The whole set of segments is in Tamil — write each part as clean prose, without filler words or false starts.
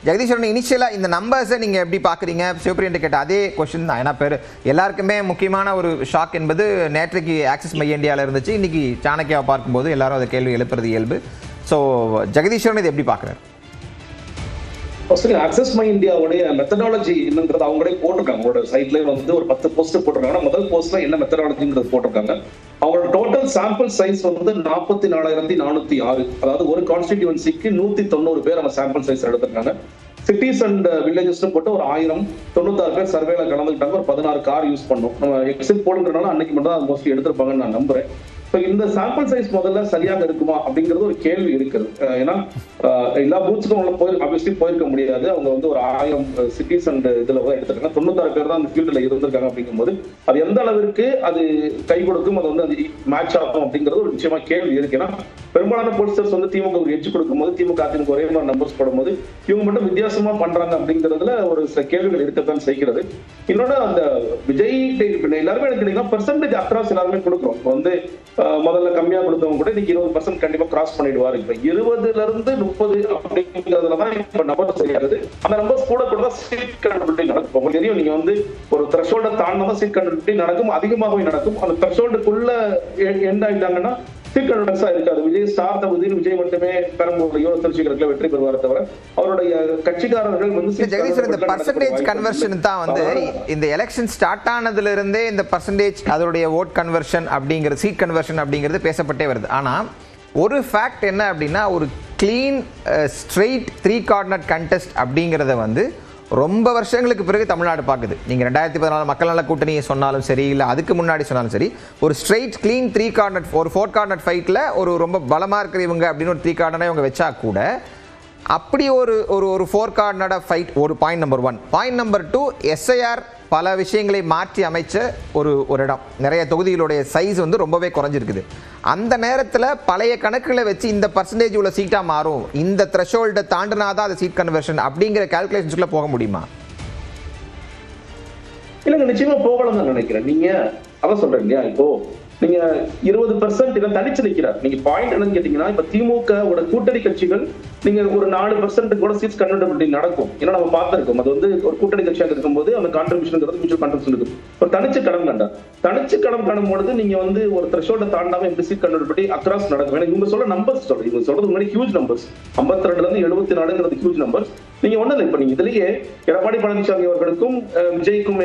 ஜெகதீஸ்வரன், இனிஷியலாக இந்த நம்பர்ஸை நீங்கள் எப்படி பார்க்குறீங்க? சிவபிரியன் கேட்ட அதே கொஸ்டின் தான். ஏன்னா எல்லாருக்குமே முக்கியமான ஒரு ஷாக் என்பது நேற்றைக்கு ஆக்சிஸ் மை இந்தியாவில் இருந்துச்சு. இன்னைக்கு சாணக்கியாவை பார்க்கும்போது எல்லாரும் அதை கேள்வி எழுப்புறது இயல்பு. ஸோ ஜெகதீஸ்வரன் இதை எப்படி பார்க்குறாரு? ஆக்சஸ் மை இந்தியாவுடைய மெத்தடாலஜி என்னங்கிறது அவங்களே போட்டிருக்காங்க. அவங்களோட சைட்ல வந்து ஒரு 10 போஸ்ட் போட்டிருக்காங்க. முதல் போஸ்ட்ல என்ன மெத்தடாலஜிங்கிறது போட்டிருக்காங்க. அவங்களோட டோட்டல் சாம்பிள் சைஸ் வந்து 44,406. அதாவது ஒரு கான்ஸ்டிடியூன்சிக்கு 190 பேர் அவங்க சாம்பிள் சைஸ் எடுத்திருக்காங்க. சிட்டிஸ் அண்ட் வில்லேஜஸ் போட்டு ஒரு 1096 பேர் சர்வேல கலந்துக்கிட்டாங்க. ஒரு 16 கார் யூஸ் பண்ணோம். நம்ம எக்ஸிட் போடுறதுனால அன்னைக்கு மட்டும் தான் மோஸ்ட்லி எடுத்திருப்பாங்கன்னு நான் நம்புறேன். இந்த சாம்பிள் சைஸ் முதல்ல சரியாக இருக்குமா அப்படிங்கிறது ஒரு கேள்வி இருக்குது. ஏன்னா எல்லா பூத்ஸ்க்கும் போயிருக்க முடியாது. அவங்க வந்து ஒரு 1000 சிட்டிஸ் அண்ட் இதுல எடுத்திருக்காங்க. 96 பேர் தான் அந்த ஃபீல்டுல இருந்திருக்காங்க. அப்படிங்கும்போது அது எந்த அளவிற்கு அது கை கொடுக்கும், அது வந்து அது மேட்ச் ஆகும் அப்படிங்கிறது ஒரு நிச்சயமா கேள்வி இருக்கு. ஏன்னா பெரும்பாலான போல்ஸ்டர்ஸ் வந்து திமுக ஒரு எட்ஜ் கொடுக்கும்போது திமுக அதிமுக ஒரே மாதிரி நம்பர்ஸ் போடும்போது இவங்க மட்டும் வித்தியாசமா பண்றாங்க அப்படிங்கிறதுல ஒரு சில கேள்விகள் இருக்கத்தான் செய்கிறது. இன்னொன்னு அந்த விஜய் எல்லாருமே எடுத்துக்கிட்டீங்கன்னா பெர்சன்டேஜ் அக்ராஸ் எல்லாருமே கொடுக்குறோம். வந்து முதல்ல கம்மியா கொடுத்தவங்க கூட இன்னைக்கு 20% கண்டிப்பா கிராஸ் பண்ணிடுவாரு. இப்ப 20ல இருந்து 30 அப்படிங்கிறதுலதான் இப்ப நம்பர் சரியாகுது. அந்த நம்பர்ஸ் கூட கூட சீட் கண்டுபிடிப்பிங் நடக்கும். உங்களுக்கு தெரியும், நீங்க வந்து ஒரு த்ரெஷோல்ட தாண்டதான் சீட் கண்டுபிடிப்பிங் நடக்கும், அதிகமாகவே நடக்கும். அந்த த்ரெஷோல்டுக்குள்ள எண்ட் ஆயிட்டாங்கன்னா சீட் கண்டுபிடிப்பா இருக்காது. விஜய் ஸ்டார் தகுதியில் விஜய் மட்டுமே பெரம்பலூர் யோசனை வெற்றி பெறுவார் தவிர அவருடைய கட்சிக்காரர்கள் வந்து பர்சன்டேஜ் கன்வர்ஷன் தான் வந்து இந்த எலெக்ஷன் ஸ்டார்ட் ஆனதுல இருந்தே இந்த பர்சன்டேஜ் அதோடைய ஓட் கன்வர்ஷன் அப்படிங்கிறது, சீட் கன்வர்ஷன் அப்படிங்கிறது பேசப்பட்டே வருது. ஆனா ஒரு ஃபேக்ட் என்ன அப்படின்னா, ஒரு கிளீன் ஸ்ட்ரெயிட் 3 கார்னர் கண்டெஸ்ட் அப்படிங்கிறத வந்து ரொம்ப வருஷங்களுக்கு பிறகு தமிழ்நாடு பார்க்குது. நீங்கள் 2014 மக்கள் நல கூட்டணியை சொன்னாலும் சரி, இல்லை அதுக்கு முன்னாடி சொன்னாலும் சரி, ஒரு ஸ்ட்ரெயிட் கிளீன் 3 கார்னர் ஒரு 4 கார்னர் ஃபைட்டில் ஒரு ரொம்ப பலமாக இருக்கிறவங்க அப்படின்னு ஒரு 3 கார்னரை இவங்க வச்சா கூட அப்படி ஒரு ஒரு 4 கார்னரோட ஃபைட் ஒரு point number 1. Point number 2, SIR பல விஷயங்களை மாற்றி அமைச்ச ஒரு இடம். நிறைய தொகுதிகளுடைய சைஸ் வந்து ரொம்பவே குறைஞ்சிருக்குது. அந்த நேரத்தில் பழைய கணக்குகளை வச்சு இந்த பர்சன்டேஜ் உள்ள சீட்டாக மாறும், இந்த த்ரெஷோல்டை தாண்டினாதான் அது சீட் கன்வர்ஷன் அப்படிங்கிற கால்குலேஷன்ஸ்குள்ள போக முடியுமா? இல்லைங்க, நிச்சயமா போகலாம் தான் நினைக்கிறேன். நீங்க அதான் சொல்றேன் இல்லையா, இப்போ நீங்க 20% தனிச்சு நிக்கிறார். நீங்க பாயிண்ட் என்னன்னு கேட்டீங்கன்னா, இப்ப திமுக கூட்டணி கட்சிகள் நீங்க ஒரு 4% கூட சீட்ஸ் கன்வெர்டபிலிட்டி நடக்கும். ஏன்னா நம்ம பார்த்திருக்கோம், அது வந்து ஒரு கூட்டணி கட்சியாக இருக்கும்போது அந்த கான்ட்ரிபியூஷன் மியூச்சுவல் கான்ட்ரிபியூஷன் இருக்கும். ஒரு தனிச்சு களம் கண்டா தனிச்சு களம் காணும் பொழுது நீங்க வந்து ஒரு த்ரெஷோல்ட தாண்டாம எப்படி சீட் கன்வெர்டபிலிட்டி அக்ராஸ் நடக்கும். ஏன்னா இவங்க சொல்ற நம்பர்ஸ் சொல்றேன், இவங்க சொல்றது முன்னாடி ஹியூஜ் நம்பர்ஸ். 52ல இருந்து 74 ஹியூஜ் நம்பர்ஸ். நீங்க ஒண்ணு இல்லை, இப்ப நீங்க இதுலயே எடப்பாடி பழனிசாமி அவர்களுக்கும் விஜய்க்கும்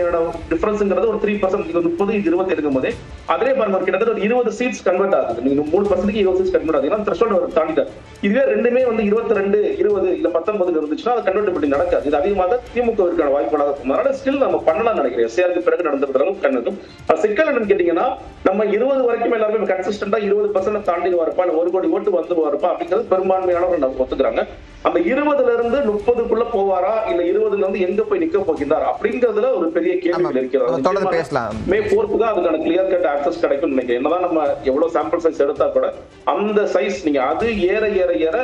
டிஃபரன்ஸ்ங்கிறது ஒரு 3%. 30 20 இருக்கும் போதே அதே பாருங்க கிட்டத்தட்ட ஒரு 20 சீட்ஸ் கன்வெர்ட் ஆகுது. நீங்க 3% 20 சீட்ஸ் கன்வெர்ட் ஆகுது. ஏன்னா த்ரெஷோல்ட் தாண்டிட்டார். இதுவே ரெண்டுமே வந்து 22 20 இல்ல 19 இருந்துச்சுன்னா அது கன்வெர்டபிலிட்டி நடக்காது. இது அதிகமாக திமுகவிற்கான வாய்ப்புகளாக இருக்கும். அதனால ஸ்டில் நம்ம பண்ணலாம் நினைக்கிறேன். எஸ்ஆருக்கு பிறகு நடந்திருக்கிறவங்க கண்ணுக்கும் சிக்கல் என்னன்னு கேட்டீங்கன்னா, நம்ம 20 வரைக்கும் எல்லாருமே கன்சிஸ்டன்டா 20% தாண்டி வரப்பா, 1 கோடி ஓட்டு வந்து வரப்பா அப்படிங்கிறது பெரும்பான்மையானவர்கள் நம்ம ஒத்துக்கிறாங்க. அந்த 20ல இருந்து 30க்குள்ள போவாரா, இல்ல 20ல இருந்து எங்க போய் நிக்க போகிறார் அப்படிங்கிறதுல ஒரு பெரிய கேள்விகள் இருக்கிறது. மே 4க்கு தான் அதுக்கான கிளியர் கட் ஆக்சஸ் கிடைக்கும் நினைக்கிறேன். என்னதான் நம்ம எவ்வளவு சாம்பிள் சைஸ் எடுத்தா கூட அந்த சைஸ் நீங்க அது ஏற ஏற ஏற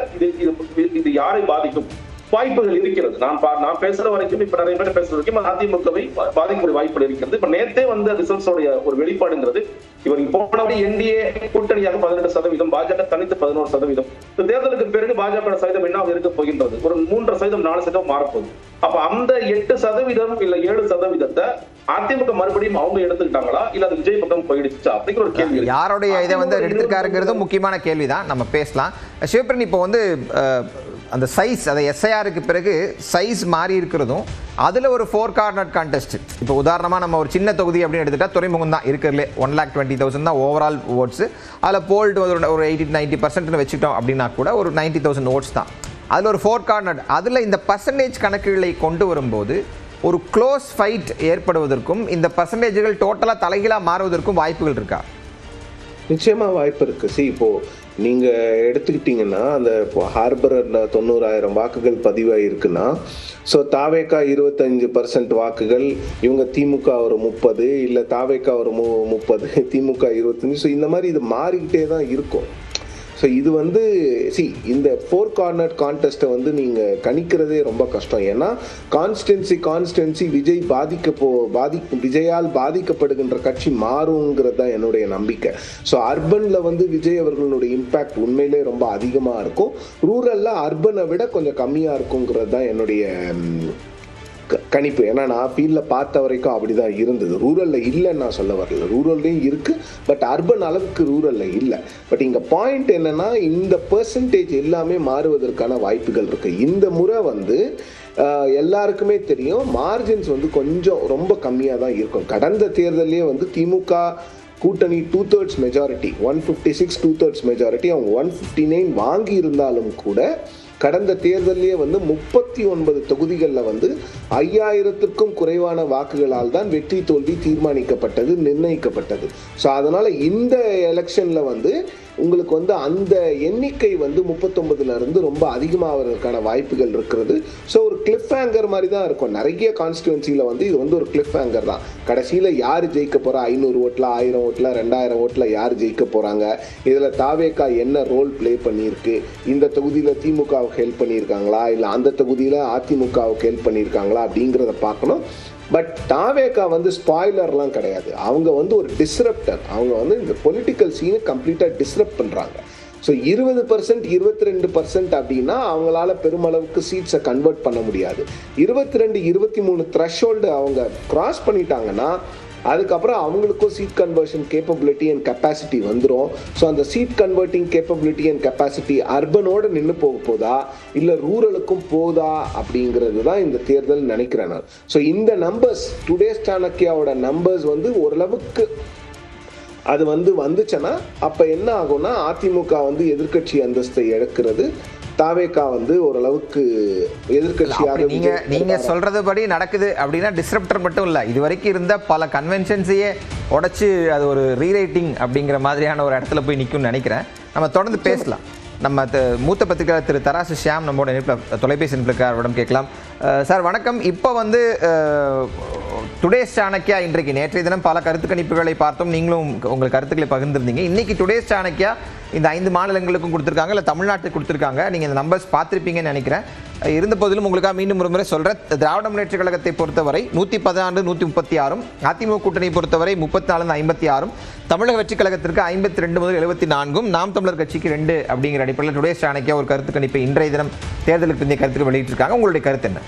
இது யாரை பாதிக்கும் வாய்ப்புகள் இருக்கிறது. நான் பேசுற வரைக்கும், இப்ப நிறைய பேர் பேசுற வரைக்கும் அதிமுகவை பாதிக்கக்கூடிய வாய்ப்புகள் இருக்கிறது. இப்ப நேத்தே வந்து ரிசல்ட்ஸோட ஒரு வெளிப்பாடுங்கிறது, இவர் போனபடி என்டிஏ கூட்டணியாக 18%, பாஜக தனித்து 11%. இந்த தேர்தலுக்கு பிறகு பாஜக சதவீதம் என்ன இருக்க போகின்றது, ஒரு 3%, 4% மாறப்போகுது. அப்ப அந்த 8% இல்ல 7% அதிமுக மறுபடியும் அவங்க எடுத்துக்கிட்டாங்களா, இல்ல அது விஜய் பக்கம் போயிடுச்சா அப்படிங்கிற ஒரு கேள்வி. யாருடைய இதை வந்து எடுத்துக்காருங்கிறது முக்கியமான கேள்விதான். நம்ம பேசலாம். சிவபிரன், இப்போ வந்து அந்த சைஸ், அதை எஸ்ஐஆருக்கு பிறகு சைஸ் மாறி இருக்கிறதும், அதில் ஒரு 4 கார்னர் கான்டெஸ்ட். இப்போ உதாரணமாக நம்ம ஒரு சின்ன தொகுதி அப்படின்னு எடுத்துட்டா துறைமுகம் தான் இருக்கிறதுலே 1,20,000 தான் ஓவரால் ஓட்ஸு. அதில் போல்டு ஒரு 80-90% வச்சுட்டோம் அப்படின்னா கூட ஒரு 90,000 ஓட்ஸ் தான். அதில் ஒரு 4 கார்னர், அதில் இந்த பர்சன்டேஜ் கணக்குகளை கொண்டு வரும்போது ஒரு க்ளோஸ் ஃபைட் ஏற்படுவதற்கும் இந்த பர்சன்டேஜ்கள் டோட்டலாக தலைகீழாக மாறுவதற்கும் வாய்ப்புகள் இருக்கா? நிச்சயமா வாய்ப்பு இருக்கு. இப்போ நீங்க எடுத்துக்கிட்டீங்கன்னா, அந்த ஹார்பர்ல 90,000 வாக்குகள் பதிவாயிருக்குன்னா, ஸோ தாவேக்கா 25% வாக்குகள், இவங்க திமுக ஒரு 30, இல்லை தாவேக்கா ஒரு 30, திமுக 25. ஸோ இந்த மாதிரி இது மாறிக்கிட்டே தான் இருக்கும். ஸோ இது வந்து இந்த 4 கார்னர் கான்டெஸ்ட்டை வந்து நீங்கள் கணிக்கிறதே ரொம்ப கஷ்டம். ஏன்னா கான்ஸ்டன்சி விஜயால் பாதிக்கப்படுகின்ற கட்சி மாறுங்கிறது தான் என்னுடைய நம்பிக்கை. ஸோ அர்பனில் வந்து விஜய் அவர்களுடைய இம்பேக்ட் உண்மையிலே ரொம்ப அதிகமாக இருக்கும். ரூரலில் அர்பனை விட கொஞ்சம் கம்மியாக இருக்குங்கிறது தான் என்னுடைய கணிப்பு. ஏன்னா நான் ஃபீல்டில் பார்த்த வரைக்கும் அப்படிதான் இருந்தது. ரூரலில் இல்லைன்னு நான் சொல்ல வரல, ரூரல்லையும் இருக்கு, பட் அர்பன் அளவுக்கு ரூரலில் இல்லை. பட் இங்கே பாயிண்ட் என்னன்னா, இந்த பெர்சன்டேஜ் எல்லாமே மாறுவதற்கான வாய்ப்புகள் இருக்கு. இந்த முறை வந்து எல்லாருக்குமே தெரியும் மார்ஜின்ஸ் வந்து கொஞ்சம் ரொம்ப கம்மியாக தான் இருக்கும். கடந்த தேர்தலே வந்து திமுக கூட்டணி 2/3 மெஜாரிட்டி 156 2/3 மெஜாரிட்டி அவங்க 159 வாங்கி இருந்தாலும் கூட கடந்த தேர்தலே வந்து 39 தொகுதிகளில் வந்து 5000க்கும் குறைவான வாக்குகளால் தான் வெற்றி தோல்வி தீர்மானிக்கப்பட்டது, நிர்ணயிக்கப்பட்டது. ஸோ அதனால இந்த எலெக்ஷன்ல வந்து உங்களுக்கு வந்து அந்த எண்ணிக்கை வந்து 39ல இருந்து ரொம்ப அதிகமாகிறதுக்கான வாய்ப்புகள் இருக்கிறது. ஸோ ஒரு கிளிஃப் ஹேங்கர் மாதிரி தான் இருக்கும். நிறைய கான்ஸ்டிடுவன்சியில் வந்து இது வந்து ஒரு கிளிஃப் ஹேங்கர் தான். கடைசியில் யார் ஜெயிக்க போறா, 500 ஓட்டில் 1000 ஓட்டில் 2000 ஓட்டில் யார் ஜெயிக்க போறாங்க, இதில் தாவேகா என்ன ரோல் பிளே பண்ணியிருக்கு, இந்த தொகுதியில் திமுக ஹெல்ப் பண்ணியிருக்காங்களா, இல்லை அந்த தொகுதியில் அதிமுகவுக்கு ஹெல்ப் பண்ணியிருக்காங்களா அப்படிங்கிறத பார்க்கணும். பட் தாவேகா வந்து ஸ்பாய்லர்லாம் கிடையாது. அவங்க வந்து ஒரு டிஸ்ரப்டர். அவங்க வந்து இந்த பொலிட்டிக்கல் சீனை கம்ப்ளீட்டாக டிஸ்ரப்ட் பண்ணுறாங்க. ஸோ 20% 22% அப்படின்னா அவங்களால பெருமளவுக்கு சீட்ஸை கன்வெர்ட் பண்ண முடியாது. 22 23 த்ரெஷோல்டு அவங்க கிராஸ் பண்ணிட்டாங்கன்னா அதுக்கப்புறம் அவங்களுக்கும் seat conversion capability and capacity வந்துடும். ஸோ அந்த seat converting capability and capacity அர்பனோட நின்று போதா இல்லை ரூரலுக்கும் போதா அப்படிங்கிறது தான் இந்த தேர்தல் நினைக்கிறேன் நான். ஸோ இந்த நம்பர்ஸ் டுடேஸ் சாணக்கியாவோட நம்பர்ஸ் வந்து ஓரளவுக்கு அது வந்து வந்துச்சுன்னா அப்போ என்ன ஆகும்னா அதிமுக வந்து எதிர்கட்சி அந்தஸ்தை இழக்கிறது, தாவேகா வந்து ஓரளவுக்கு எதிர்கட்சியாக. நீங்க சொல்றதுபடி நடக்குது அப்படின்னா டிஸ்ரப்டர் மட்டும் இல்ல, இது வரைக்கும் இருந்த பல கன்வென்ஷன்ஸையே உடைச்சு அது ஒரு ரீரைட்டிங் அப்படிங்கிற மாதிரியான ஒரு இடத்துல போய் நிற்கும்னு நினைக்கிறேன். நம்ம தொடர்ந்து பேசலாம். நம்ம மூத்த பத்திரிகையாளர் திரு தராசு ஷியாம் நம்மளோட தொலைபேசி அவரிடம் கேட்கலாம். சார் வணக்கம். இப்போ வந்து டுடேஸ் சாணக்கியா இன்றைக்கு நேற்றைய தினம் பல கருத்து கணிப்புகளை பார்த்தோம், நீங்களும் உங்கள் கருத்துக்களை பகிர்ந்திருந்தீங்க. இன்னைக்கு டுடேஸ் சாணக்கியா இந்த 5 மாநிலங்களுக்கும் கொடுத்துருக்காங்க, இல்லை தமிழ்நாட்டுக்கு கொடுத்துருக்காங்க. நீங்கள் இந்த நம்பர்ஸ் பார்த்துருப்பீங்கன்னு நினைக்கிறேன். இருந்த போதிலும் உங்களுக்காக மீண்டும் ஒரு முறை சொல்கிறேன். திராவிட முன்னேற்ற கழகத்தை பொறுத்தவரை 114 136, அதிமுக கூட்டணியை பொறுத்தவரை 34 56, தமிழக வெற்றி கழகத்திற்கு 52 முதல் 74, நாம் தமிழர் கட்சிக்கு 2 அப்படிங்கிற அடிப்படையில் டுடேஸ் சாணக்கியா ஒரு கருத்து கணிப்பை இன்றைய தினம் தேர்தலுக்கு பிந்தைய கருத்துக்கு வெளியிட்டிருக்காங்க. உங்களுடைய கருத்து என்ன?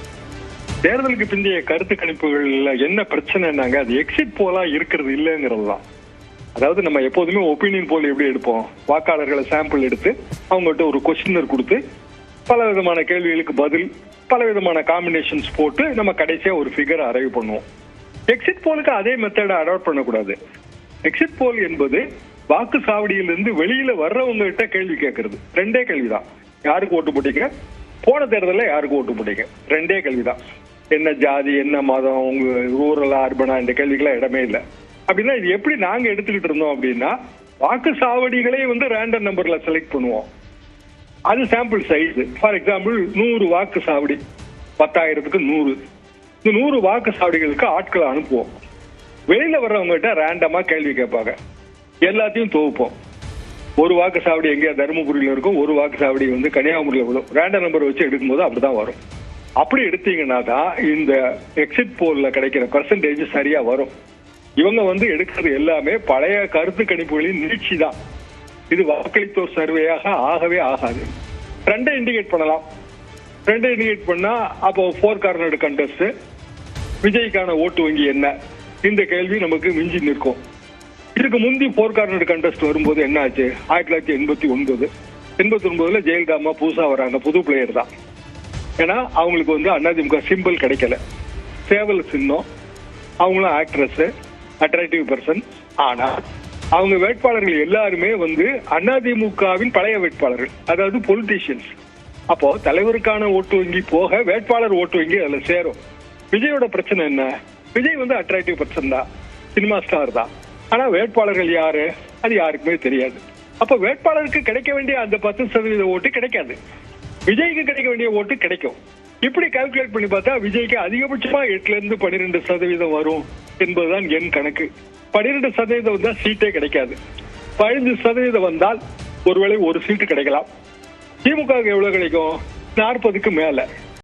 தேர்தலுக்கு பிந்தைய கருத்து கணிப்புகள்ல என்ன பிரச்சனைனாங்க, அது எக்ஸிட் போலா இருக்கிறது இல்லைங்கிறது தான். அதாவது நம்ம எப்போதுமே ஒப்பீனியன் போல் எப்படி எடுப்போம், வாக்காளர்களை சாம்பிள் எடுத்து அவங்ககிட்ட ஒரு கொஸ்டினர் கொடுத்து பல விதமான கேள்விகளுக்கு பதில் பல விதமான காம்பினேஷன்ஸ் போட்டு நம்ம கடைசியா ஒரு ஃபிகரை அரைவ் பண்ணுவோம். எக்ஸிட் போலுக்கு அதே மெத்தடை அடாப்ட் பண்ணக்கூடாது. எக்ஸிட் போல் என்பது வாக்கு சாவடியிலிருந்து வெளியில வர்றவங்க கிட்ட கேள்வி கேட்கறது. 2 கேள்விதான். யாருக்கு ஓட்டு போட்டீங்க, போன தேர்தலில் யாருக்கு ஓட்டு போட்டீங்க, 2 கேள்விதான். என்ன ஜாதி, என்ன மதம், உங்க ரூரலா அர்பனா, இந்த கேள்விக்கெல்லாம் இடமே இல்லை. அப்படின்னா இது எப்படி நாங்க எடுத்துக்கிட்டு இருந்தோம் அப்படின்னா, வாக்கு சாவடிகளே வந்து ரேண்டம் நம்பர்ல செலக்ட் பண்ணுவோம். அது சாம்பிள் சைஸ். ஃபார் எக்ஸாம்பிள் 100 வாக்கு சாவடி, 10,000க்கு 100. இந்த 100 வாக்கு சாவடிகளுக்கு ஆட்களை அனுப்புவோம். வெளியில வர்றவங்க கிட்ட ரேண்டமா கேள்வி கேட்பாங்க. எல்லாத்தையும் தொகுப்போம். ஒரு வாக்கு சாவடி எங்கேயா தருமபுரியில இருக்கும், ஒரு வாக்கு சாவடி வந்து கன்னியாகுமரியில விடும். ரேண்டம் நம்பர் வச்சு எடுக்கும்போது அப்படிதான் வரும். அப்படி எடுத்தீங்கன்னா தான் இந்த எக்ஸிட் போல்ல கிடைக்கிற பெர்சன்டேஜ் சரியா வரும். இவங்க வந்து எடுக்கிறது எல்லாமே பழைய கருத்து கணிப்புகளின் நீட்சி தான். இது வாக்களித்தோர் சர்வேயாக ஆகவே ஆகாது. ட்ரெண்டை இண்டிகேட் பண்ணலாம். ட்ரெண்டை இண்டிகேட் பண்ணா அப்போ 4 கார்னர் கண்டெஸ்ட், விஜய்க்கான ஓட்டு வங்கி என்ன, இந்த கேள்வி நமக்கு மிஞ்சி நிற்கும். இதுக்கு முந்தி 4 கார்னர் கண்டெஸ்ட் வரும்போது என்ன ஆச்சு, 1989 89ல ஜெயலலிதா அம்மா புதுசா வராங்க, புது பிளேயர் தான். ஏன்னா அவங்களுக்கு வந்து அதிமுக சிம்பிள் கிடைக்கல, சேவல் சின்னம், அவங்களும் ஆக்ட்ரஸ், அட்ராக்டிவ் பர்சன். ஆனா அவங்க வேட்பாளர்கள் எல்லாருமே வந்து அதிமுகவின் பழைய வேட்பாளர்கள், அதாவது பொலிட்டீஷியன்ஸ். அப்போ தலைவருக்கான ஓட்டு வங்கி போக வேட்பாளர் ஓட்டு வங்கி அதுல சேரும். விஜயோட பிரச்சனை என்ன, விஜய் வந்து அட்ராக்டிவ் பர்சன் தான், சினிமா ஸ்டார் தான். ஆனா வேட்பாளர்கள் யாரு அது யாருக்குமே தெரியாது. அப்ப வேட்பாளருக்கு கிடைக்க வேண்டிய அந்த 10% ஓட்டு கிடைக்காது, விஜய்க்கு கிடைக்க வேண்டிய ஓட்டு கிடைக்கும். இப்படி கால்குலேட் பண்ணி பார்த்தா விஜய்க்கு அதிகபட்சமா 8ல இருந்து 12% வரும் என்பதுதான் என் கணக்கு. 12% வந்தா சீட்டே கிடைக்காது. 15% வந்தால் ஒருவேளை ஒரு சீட்டு கிடைக்கலாம். திமுக எவ்வளவு கிடைக்கும்? 40க்கு மேல.